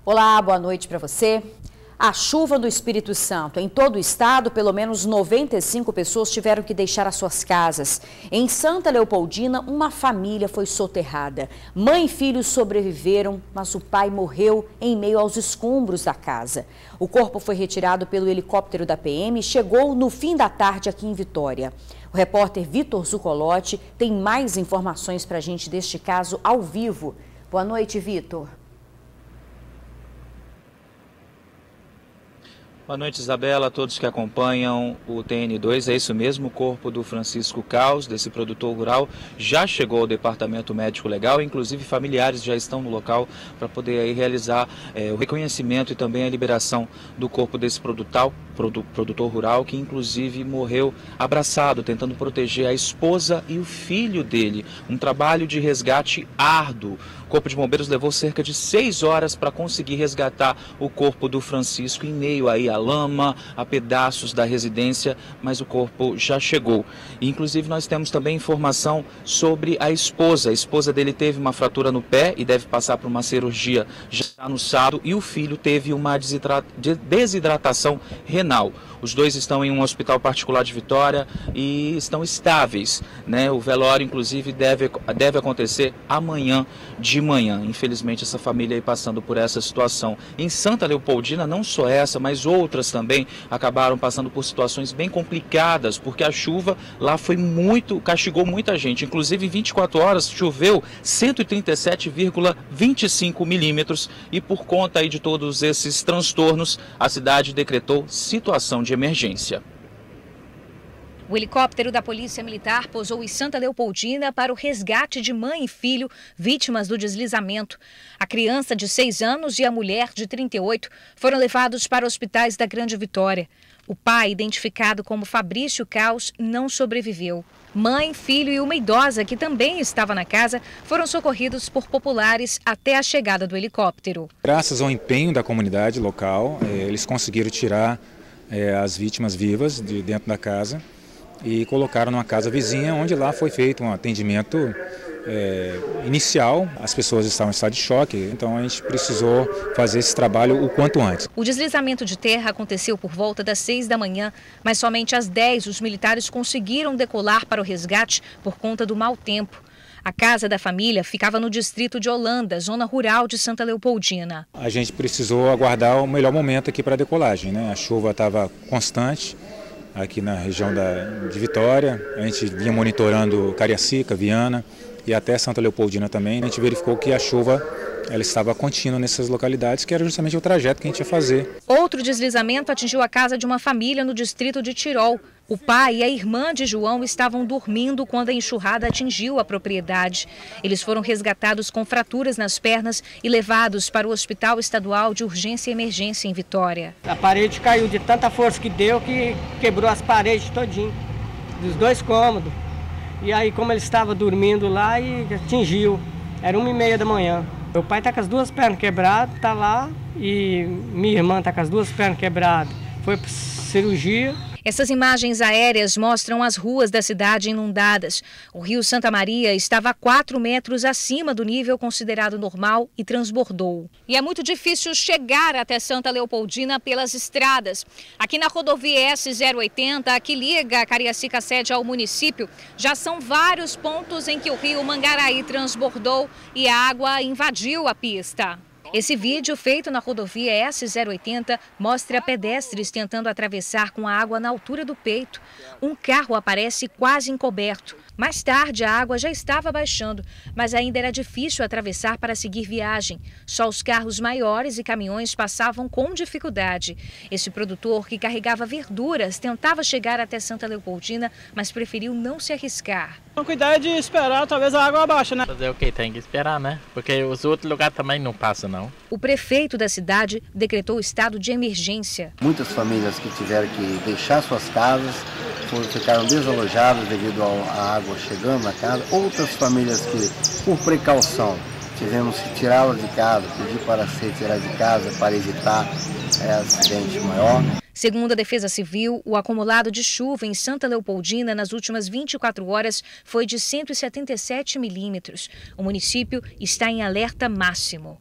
Olá, boa noite para você. A chuva do Espírito Santo. Em todo o estado, pelo menos 95 pessoas tiveram que deixar as suas casas. Em Santa Leopoldina, uma família foi soterrada. Mãe e filho sobreviveram, mas o pai morreu em meio aos escombros da casa. O corpo foi retirado pelo helicóptero da PM e chegou no fim da tarde aqui em Vitória. O repórter Vitor Zucolotti tem mais informações para a gente deste caso ao vivo. Boa noite, Vitor. Boa noite, Isabela, a todos que acompanham o TN2. É isso mesmo, o corpo do Francisco Caos, desse produtor rural, já chegou ao Departamento Médico Legal. Inclusive, familiares já estão no local para poder aí realizar o reconhecimento e também a liberação do corpo desse produtor rural, que inclusive morreu abraçado, tentando proteger a esposa e o filho dele. Um trabalho de resgate árduo. O Corpo de Bombeiros levou cerca de 6 horas para conseguir resgatar o corpo do Francisco em meio aí à lama, a pedaços da residência, mas o corpo já chegou. E, inclusive, nós temos também informação sobre a esposa. A esposa dele teve uma fratura no pé e deve passar por uma cirurgia já no sábado, e o filho teve uma desidratação renal. Os dois estão em um hospital particular de Vitória e estão estáveis, né? O velório, inclusive, deve acontecer amanhã de manhã. Infelizmente, essa família aí passando por essa situação. Em Santa Leopoldina, não só essa, mas outras também acabaram passando por situações bem complicadas, porque a chuva lá castigou muita gente. Inclusive, em 24 horas, choveu 137,25 milímetros e por conta aí de todos esses transtornos, a cidade decretou situação de emergência. O helicóptero da Polícia Militar pousou em Santa Leopoldina para o resgate de mãe e filho vítimas do deslizamento. A criança de 6 anos e a mulher de 38 foram levados para hospitais da Grande Vitória. O pai, identificado como Fabrício Caos, não sobreviveu. Mãe, filho e uma idosa que também estava na casa foram socorridos por populares até a chegada do helicóptero. Graças ao empenho da comunidade local, eles conseguiram tirar as vítimas vivas de dentro da casa e colocaram numa casa vizinha, onde lá foi feito um atendimento inicial. As pessoas estavam em estado de choque, então a gente precisou fazer esse trabalho o quanto antes. O deslizamento de terra aconteceu por volta das 6 da manhã, mas somente às 10 os militares conseguiram decolar para o resgate por conta do mau tempo. A casa da família ficava no distrito de Holanda, zona rural de Santa Leopoldina. A gente precisou aguardar o melhor momento aqui para a decolagem, né? A chuva estava constante aqui na região de Vitória. A gente vinha monitorando Cariacica, Viana e até Santa Leopoldina também. A gente verificou que a chuva ela estava contínua nessas localidades, que era justamente o trajeto que a gente ia fazer. Outro deslizamento atingiu a casa de uma família no distrito de Tirol. O pai e a irmã de João estavam dormindo quando a enxurrada atingiu a propriedade. Eles foram resgatados com fraturas nas pernas e levados para o Hospital Estadual de Urgência e Emergência em Vitória. A parede caiu de tanta força que deu que quebrou as paredes todinho, dos 2 cômodos. E aí, como ele estava dormindo lá, e atingiu. Era 1h30 da manhã. Meu pai está com as 2 pernas quebradas, está lá, e minha irmã está com as 2 pernas quebradas. Foi para cirurgia. Essas imagens aéreas mostram as ruas da cidade inundadas. O rio Santa Maria estava a 4 metros acima do nível considerado normal e transbordou. E é muito difícil chegar até Santa Leopoldina pelas estradas. Aqui na rodovia S080, que liga a Cariacica sede ao município, já são vários pontos em que o rio Mangaraí transbordou e a água invadiu a pista. Esse vídeo, feito na rodovia S080, mostra pedestres tentando atravessar com a água na altura do peito. Um carro aparece quase encoberto. Mais tarde, a água já estava baixando, mas ainda era difícil atravessar para seguir viagem. Só os carros maiores e caminhões passavam com dificuldade. Esse produtor, que carregava verduras, tentava chegar até Santa Leopoldina, mas preferiu não se arriscar. Cuidar de esperar, talvez a água abaixe, né? Fazer o quê? Tem que esperar, né? Porque os outros lugares também não passam, não. O prefeito da cidade decretou estado de emergência. Muitas famílias que tiveram que deixar suas casas ficaram desalojadas devido à água chegando na casa. Outras famílias que, por precaução, tivemos que tirá-las de casa, pedir para ser tirada de casa para evitar acidente maior. Segundo a Defesa Civil, o acumulado de chuva em Santa Leopoldina nas últimas 24 horas foi de 177 milímetros. O município está em alerta máximo.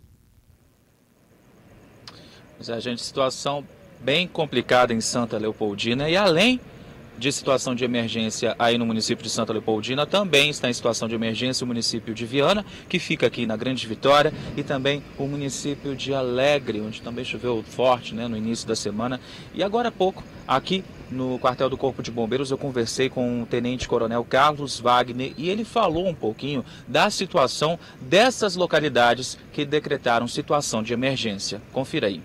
Gente, situação bem complicada em Santa Leopoldina, e além de situação de emergência aí no município de Santa Leopoldina, também está em situação de emergência o município de Viana, que fica aqui na Grande Vitória, e também o município de Alegre, onde também choveu forte, né, no início da semana. E agora há pouco, aqui no quartel do Corpo de Bombeiros, eu conversei com o tenente-coronel Carlos Wagner e ele falou um pouquinho da situação dessas localidades que decretaram situação de emergência. Confira aí.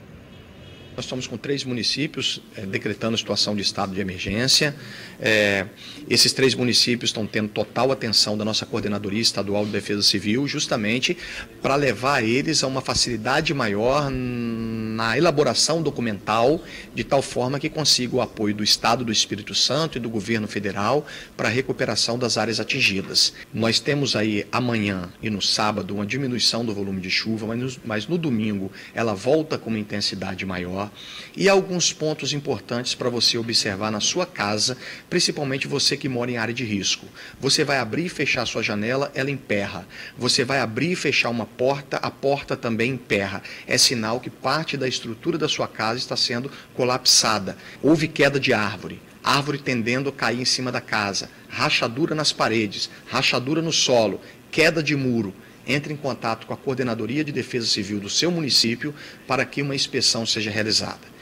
Nós estamos com 3 municípios decretando situação de estado de emergência. Esses 3 municípios estão tendo total atenção da nossa Coordenadoria Estadual de Defesa Civil, justamente para levar eles a uma facilidade maior na elaboração documental, de tal forma que consiga o apoio do Estado do Espírito Santo e do Governo Federal para a recuperação das áreas atingidas. Nós temos aí amanhã e no sábado uma diminuição do volume de chuva, mas no domingo ela volta com uma intensidade maior. E alguns pontos importantes para você observar na sua casa, principalmente você que mora em área de risco. Você vai abrir e fechar sua janela, ela emperra. Você vai abrir e fechar uma porta, a porta também emperra. É sinal que parte da estrutura da sua casa está sendo colapsada. Houve queda de árvore tendendo a cair em cima da casa, rachadura nas paredes, rachadura no solo, queda de muro. Entre em contato com a Coordenadoria de Defesa Civil do seu município para que uma inspeção seja realizada.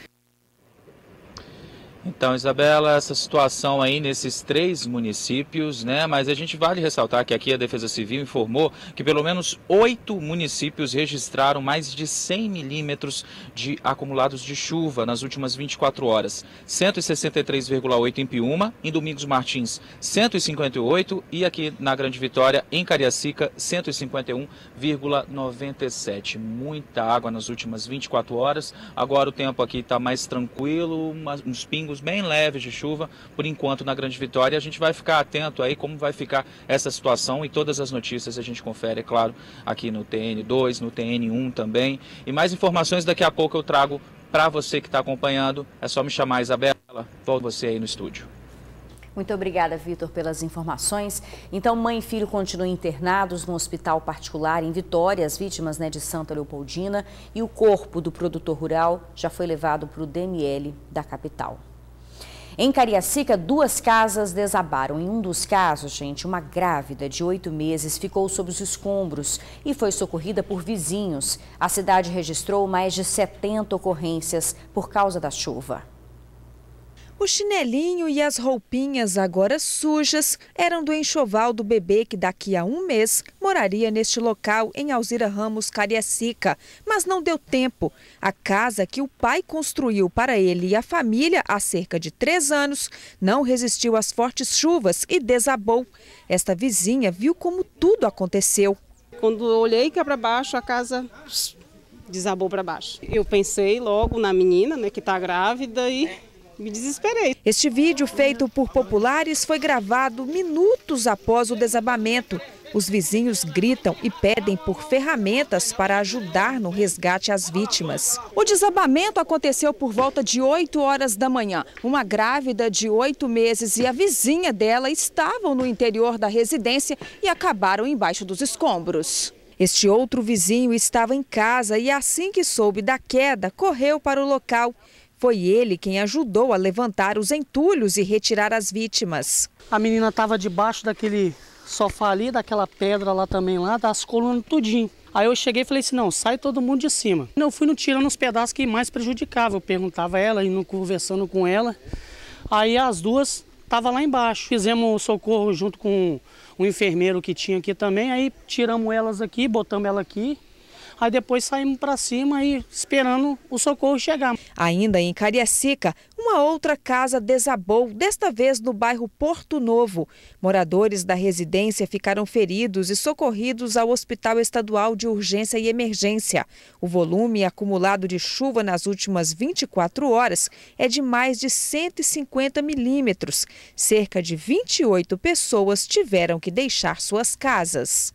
Então, Isabela, essa situação aí nesses 3 municípios, né? Mas a gente vale ressaltar que aqui a Defesa Civil informou que pelo menos 8 municípios registraram mais de 100 milímetros de acumulados de chuva nas últimas 24 horas. 163,8 em Piúma, em Domingos Martins 158 e aqui na Grande Vitória, em Cariacica, 151,97. Muita água nas últimas 24 horas. Agora o tempo aqui está mais tranquilo, uns pingos bem leves de chuva, por enquanto na Grande Vitória. A gente vai ficar atento aí como vai ficar essa situação e todas as notícias a gente confere, é claro, aqui no TN2, no TN1 também. E mais informações daqui a pouco eu trago para você que está acompanhando. É só me chamar, Isabela. Volto você aí no estúdio. Muito obrigada, Vitor, pelas informações. Então, mãe e filho continuam internados no hospital particular em Vitória, as vítimas, né, de Santa Leopoldina, e o corpo do produtor rural já foi levado para o DML da capital. Em Cariacica, 2 casas desabaram. Em um dos casos, gente, uma grávida de 8 meses ficou sob os escombros e foi socorrida por vizinhos. A cidade registrou mais de 70 ocorrências por causa da chuva. O chinelinho e as roupinhas agora sujas eram do enxoval do bebê que daqui a um mês moraria neste local em Alzira Ramos, Cariacica. Mas não deu tempo. A casa que o pai construiu para ele e a família há cerca de 3 anos não resistiu às fortes chuvas e desabou. Esta vizinha viu como tudo aconteceu. Quando eu olhei cá para baixo, a casa desabou para baixo. Eu pensei logo na menina, né, que está grávida e me desesperei. Este vídeo, feito por populares, foi gravado minutos após o desabamento. Os vizinhos gritam e pedem por ferramentas para ajudar no resgate às vítimas. O desabamento aconteceu por volta de 8 horas da manhã. Uma grávida de 8 meses e a vizinha dela estavam no interior da residência e acabaram embaixo dos escombros. Este outro vizinho estava em casa e assim que soube da queda, correu para o local. Foi ele quem ajudou a levantar os entulhos e retirar as vítimas. A menina estava debaixo daquele sofá ali, daquela pedra lá também, lá das colunas tudinho. Aí eu cheguei e falei assim, não, sai todo mundo de cima. Eu fui tirando os pedaços que mais prejudicavam. Eu perguntava a ela, indo conversando com ela. Aí as 2 estavam lá embaixo. Fizemos o socorro junto com o enfermeiro que tinha aqui também. Aí tiramos elas aqui, botamos ela aqui. Aí depois saímos para cima e esperando o socorro chegar. Ainda em Cariacica, uma outra casa desabou, desta vez no bairro Porto Novo. Moradores da residência ficaram feridos e socorridos ao Hospital Estadual de Urgência e Emergência. O volume acumulado de chuva nas últimas 24 horas é de mais de 150 milímetros. Cerca de 28 pessoas tiveram que deixar suas casas.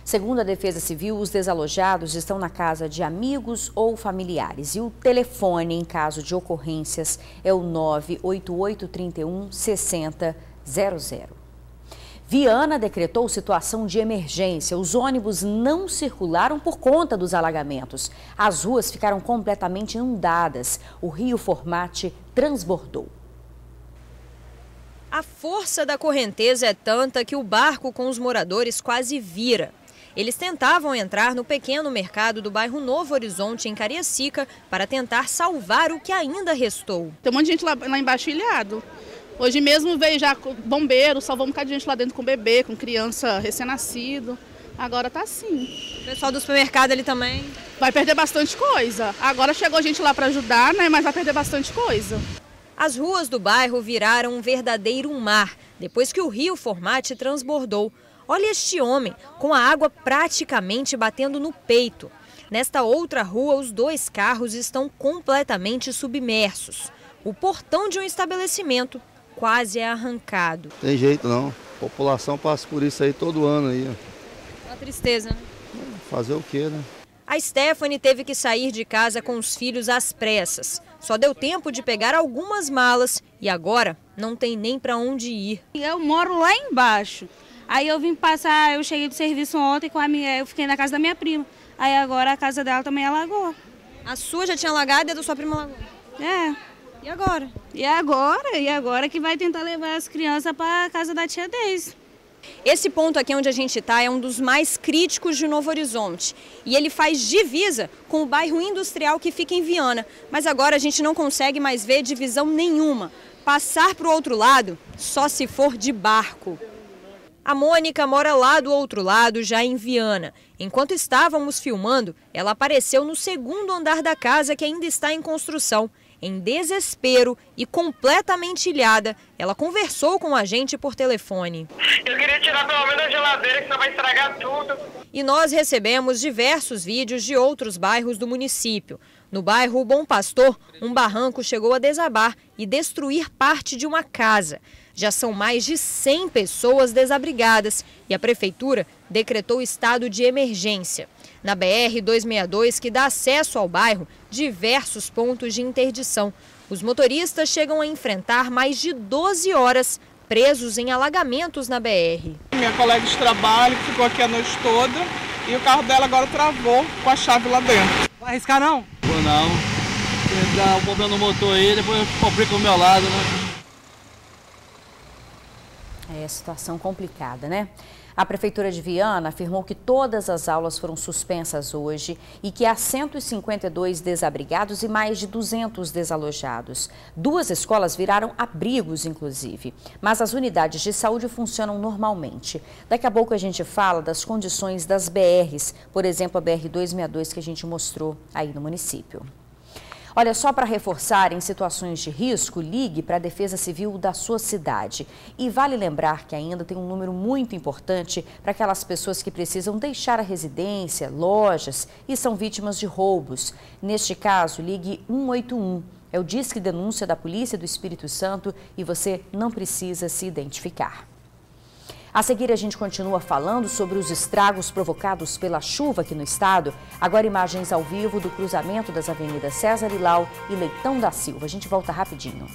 Segundo a Defesa Civil, os desalojados estão na casa de amigos ou familiares e o telefone em caso de ocorrências é o 98831 6000. Viana decretou situação de emergência. Os ônibus não circularam por conta dos alagamentos. As ruas ficaram completamente inundadas. O rio Formate transbordou. A força da correnteza é tanta que o barco com os moradores quase vira. Eles tentavam entrar no pequeno mercado do bairro Novo Horizonte, em Cariacica, para tentar salvar o que ainda restou. Tem um monte de gente lá embaixo ilhado. Hoje mesmo veio já bombeiro, salvou um bocado de gente lá dentro com bebê, com criança recém-nascido. Agora tá assim. O pessoal do supermercado ali também? Vai perder bastante coisa. Agora chegou gente lá para ajudar, né? Mas vai perder bastante coisa. As ruas do bairro viraram um verdadeiro mar, depois que o rio Formate transbordou. Olha este homem, com a água praticamente batendo no peito. Nesta outra rua, os 2 carros estão completamente submersos. O portão de um estabelecimento quase é arrancado. Tem jeito não, a população passa por isso aí todo ano aí. Uma tristeza, né? Fazer o quê, né? A Stephanie teve que sair de casa com os filhos às pressas. Só deu tempo de pegar algumas malas e agora não tem nem para onde ir. Eu moro lá embaixo. Aí eu vim passar, eu cheguei do serviço ontem, eu fiquei na casa da minha prima. Aí agora a casa dela também alagou. A sua já tinha alagado e a da sua prima alagou? É. E agora? E agora que vai tentar levar as crianças para a casa da tia Deise. Esse ponto aqui onde a gente está é um dos mais críticos de Novo Horizonte. E ele faz divisa com o bairro industrial que fica em Viana. Mas agora a gente não consegue mais ver divisão nenhuma. Passar para o outro lado só se for de barco. A Mônica mora lá do outro lado, já em Viana. Enquanto estávamos filmando, ela apareceu no 2º andar da casa que ainda está em construção. Em desespero e completamente ilhada, ela conversou com a gente por telefone. Eu queria tirar pelo menos a geladeira, que senão vai estragar tudo. E nós recebemos diversos vídeos de outros bairros do município. No bairro Bom Pastor, um barranco chegou a desabar e destruir parte de uma casa. Já são mais de 100 pessoas desabrigadas e a prefeitura decretou estado de emergência. Na BR-262, que dá acesso ao bairro, diversos pontos de interdição. Os motoristas chegam a enfrentar mais de 12 horas presos em alagamentos na BR. Minha colega de trabalho ficou aqui a noite toda e o carro dela agora travou com a chave lá dentro. Vai arriscar não? Vou não. Dá um problema no motor aí, depois eu complico o meu lado, né? É situação complicada, né? A Prefeitura de Viana afirmou que todas as aulas foram suspensas hoje e que há 152 desabrigados e mais de 200 desalojados. 2 escolas viraram abrigos, inclusive. Mas as unidades de saúde funcionam normalmente. Daqui a pouco a gente fala das condições das BRs, por exemplo, a BR-262 que a gente mostrou aí no município. Olha, só para reforçar, em situações de risco, ligue para a Defesa Civil da sua cidade. E vale lembrar que ainda tem um número muito importante para aquelas pessoas que precisam deixar a residência, lojas e são vítimas de roubos. Neste caso, ligue 181. É o Disque Denúncia da Polícia do Espírito Santo e você não precisa se identificar. A seguir, a gente continua falando sobre os estragos provocados pela chuva aqui no estado. Agora, imagens ao vivo do cruzamento das avenidas César Ilau e Leitão da Silva. A gente volta rapidinho.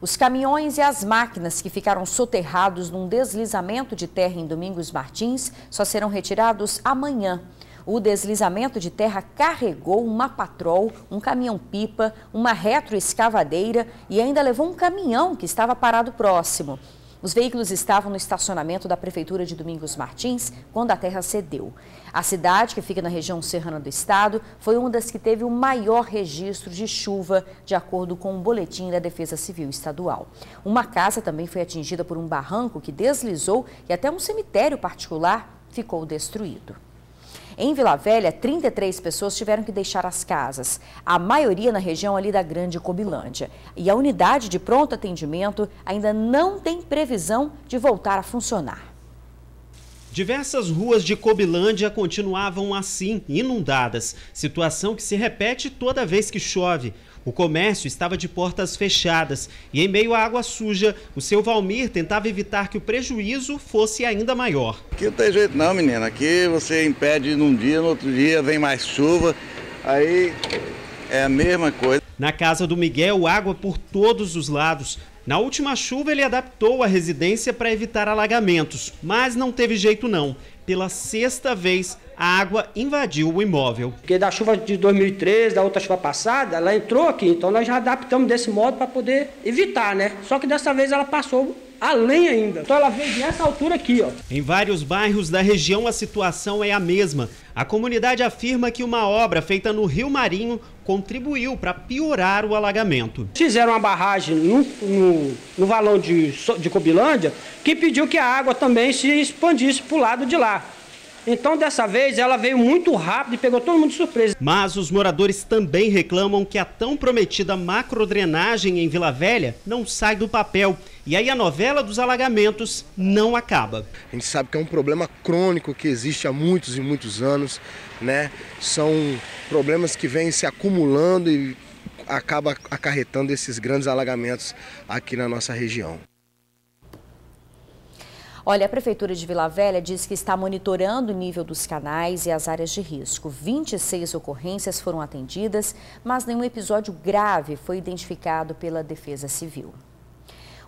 Os caminhões e as máquinas que ficaram soterrados num deslizamento de terra em Domingos Martins só serão retirados amanhã. O deslizamento de terra carregou uma patrol, um caminhão-pipa, uma retroescavadeira e ainda levou um caminhão que estava parado próximo. Os veículos estavam no estacionamento da Prefeitura de Domingos Martins quando a terra cedeu. A cidade, que fica na região serrana do estado, foi uma das que teve o maior registro de chuva, de acordo com o boletim da Defesa Civil Estadual. Uma casa também foi atingida por um barranco que deslizou e até um cemitério particular ficou destruído. Em Vila Velha, 33 pessoas tiveram que deixar as casas, a maioria na região ali da Grande Cobilândia. E a unidade de pronto atendimento ainda não tem previsão de voltar a funcionar. Diversas ruas de Cobilândia continuavam assim, inundadas, situação que se repete toda vez que chove. O comércio estava de portas fechadas e, em meio à água suja, o seu Valmir tentava evitar que o prejuízo fosse ainda maior. Aqui não tem jeito não, menina. Aqui você impede num dia, no outro dia vem mais chuva, aí é a mesma coisa. Na casa do Miguel, água por todos os lados. Na última chuva, ele adaptou a residência para evitar alagamentos, mas não teve jeito não. Pela sexta vez, a água invadiu o imóvel. Porque da chuva de 2013, da outra chuva passada, ela entrou aqui, então nós já adaptamos desse modo para poder evitar, né? Só que dessa vez ela passou além ainda. Então ela veio nessa altura aqui, ó. Em vários bairros da região a situação é a mesma. A comunidade afirma que uma obra feita no Rio Marinho contribuiu para piorar o alagamento. Fizeram uma barragem no valão de Cobilândia que pediu que a água também se expandisse para o lado de lá. Então, dessa vez, ela veio muito rápido e pegou todo mundo de surpresa. Mas os moradores também reclamam que a tão prometida macrodrenagem em Vila Velha não sai do papel. E aí a novela dos alagamentos não acaba. A gente sabe que é um problema crônico que existe há muitos e muitos anos, né? São problemas que vêm se acumulando e acaba acarretando esses grandes alagamentos aqui na nossa região. Olha, a Prefeitura de Vila Velha diz que está monitorando o nível dos canais e as áreas de risco. 26 ocorrências foram atendidas, mas nenhum episódio grave foi identificado pela Defesa Civil.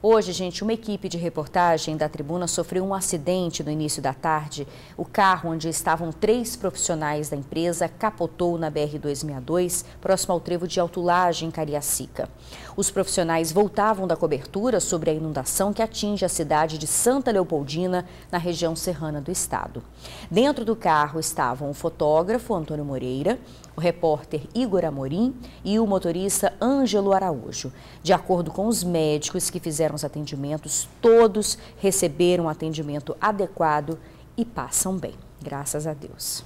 Hoje, gente, uma equipe de reportagem da Tribuna sofreu um acidente no início da tarde. O carro onde estavam 3 profissionais da empresa capotou na BR-262, próximo ao trevo de Altulagem, em Cariacica. Os profissionais voltavam da cobertura sobre a inundação que atinge a cidade de Santa Leopoldina, na região serrana do estado. Dentro do carro estavam o fotógrafo Antônio Moreira, o repórter Igor Amorim e o motorista Ângelo Araújo. De acordo com os médicos que fizeram os atendimentos, todos receberam atendimento adequado e passam bem, graças a Deus.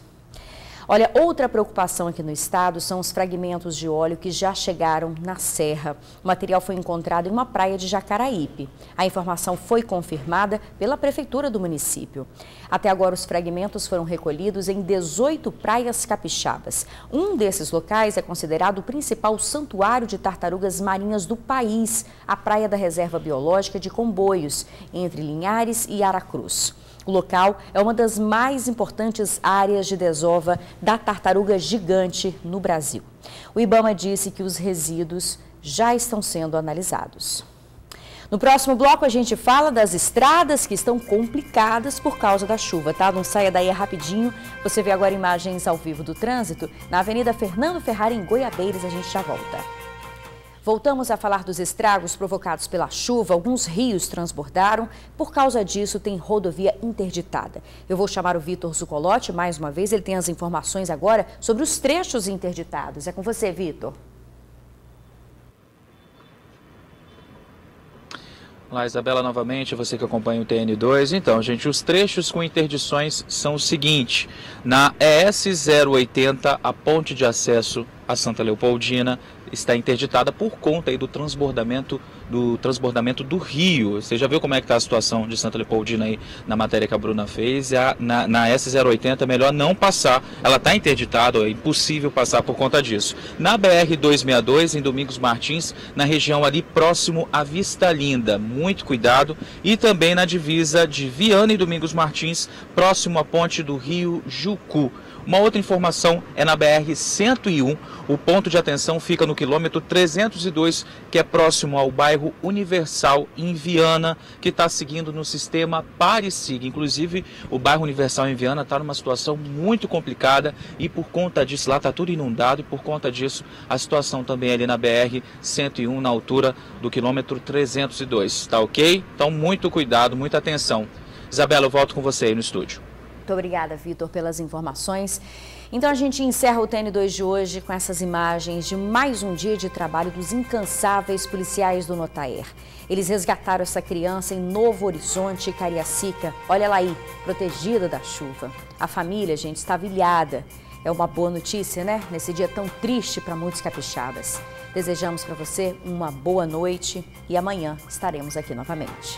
Olha, outra preocupação aqui no estado são os fragmentos de óleo que já chegaram na serra. O material foi encontrado em uma praia de Jacaraípe. A informação foi confirmada pela prefeitura do município. Até agora, os fragmentos foram recolhidos em 18 praias capixabas. Um desses locais é considerado o principal santuário de tartarugas marinhas do país, a Praia da Reserva Biológica de Comboios, entre Linhares e Aracruz. O local é uma das mais importantes áreas de desova da tartaruga gigante no Brasil. O IBAMA disse que os resíduos já estão sendo analisados. No próximo bloco a gente fala das estradas que estão complicadas por causa da chuva, tá? Não saia daí rapidinho. Você vê agora imagens ao vivo do trânsito na Avenida Fernando Ferrari, em Goiabeiras. A gente já volta. Voltamos a falar dos estragos provocados pela chuva. Alguns rios transbordaram. Por causa disso, tem rodovia interditada. Eu vou chamar o Vitor Zucolotti mais uma vez. Ele tem as informações agora sobre os trechos interditados. É com você, Vitor. Olá, Isabela, novamente, você que acompanha o TN2. Então, gente, os trechos com interdições são o seguinte. Na ES 080, a ponte de acesso a Santa Leopoldina está interditada por conta aí do transbordamento do rio. Você já viu como é que está a situação de Santa Leopoldina aí na matéria que a Bruna fez? Na S080 é melhor não passar, ela está interditada, é impossível passar por conta disso. Na BR-262, em Domingos Martins, na região ali próximo à Vista Linda, muito cuidado. E também na divisa de Viana e Domingos Martins, próximo à ponte do Rio Jucu. Uma outra informação é na BR-101, o ponto de atenção fica no quilômetro 302, que é próximo ao bairro Universal, em Viana, que está seguindo no sistema Pare-Siga. Inclusive, o bairro Universal em Viana está numa situação muito complicada e por conta disso, lá está tudo inundado e por conta disso, a situação também ali na BR-101, na altura do quilômetro 302, tá ok? Então, muito cuidado, muita atenção. Isabela, eu volto com você aí no estúdio. Muito obrigada, Vitor, pelas informações. Então a gente encerra o TN2 de hoje com essas imagens de mais um dia de trabalho dos incansáveis policiais do Notaer. Eles resgataram essa criança em Novo Horizonte, Cariacica. Olha ela aí, protegida da chuva. A família, gente, estava ilhada. É uma boa notícia, né? Nesse dia tão triste para muitos capixabas. Desejamos para você uma boa noite e amanhã estaremos aqui novamente.